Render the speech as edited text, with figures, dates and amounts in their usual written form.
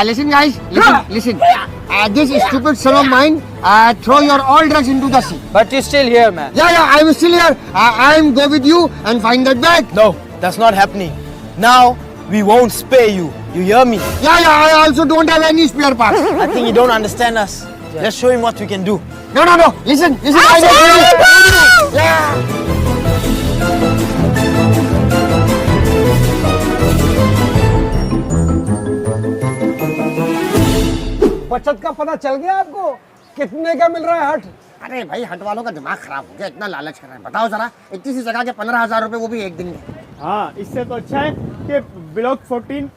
Listen, guys. Listen. This stupid son of mine throw your all drugs into the sea. But you're still here, man. Yeah, I'm still here. I'm go with you and find that bag. No, that's not happening. Now, we won't spare you. You hear me? Yeah, I also don't have any spare parts. I think you don't understand us. Let's show him what we can do. No. Listen. I know. Yeah. बचत का पता चल गया आपको? कितने का मिल रहा है हट? अरे भाई हट वालों का दिमाग खराब हो गया, इतना लालच कर रहे हैं। बताओ जरा, इतनी सी जगह के 15,000 रुपए, वो भी एक दिन में। हाँ, इससे तो अच्छा है कि ब्लॉक 14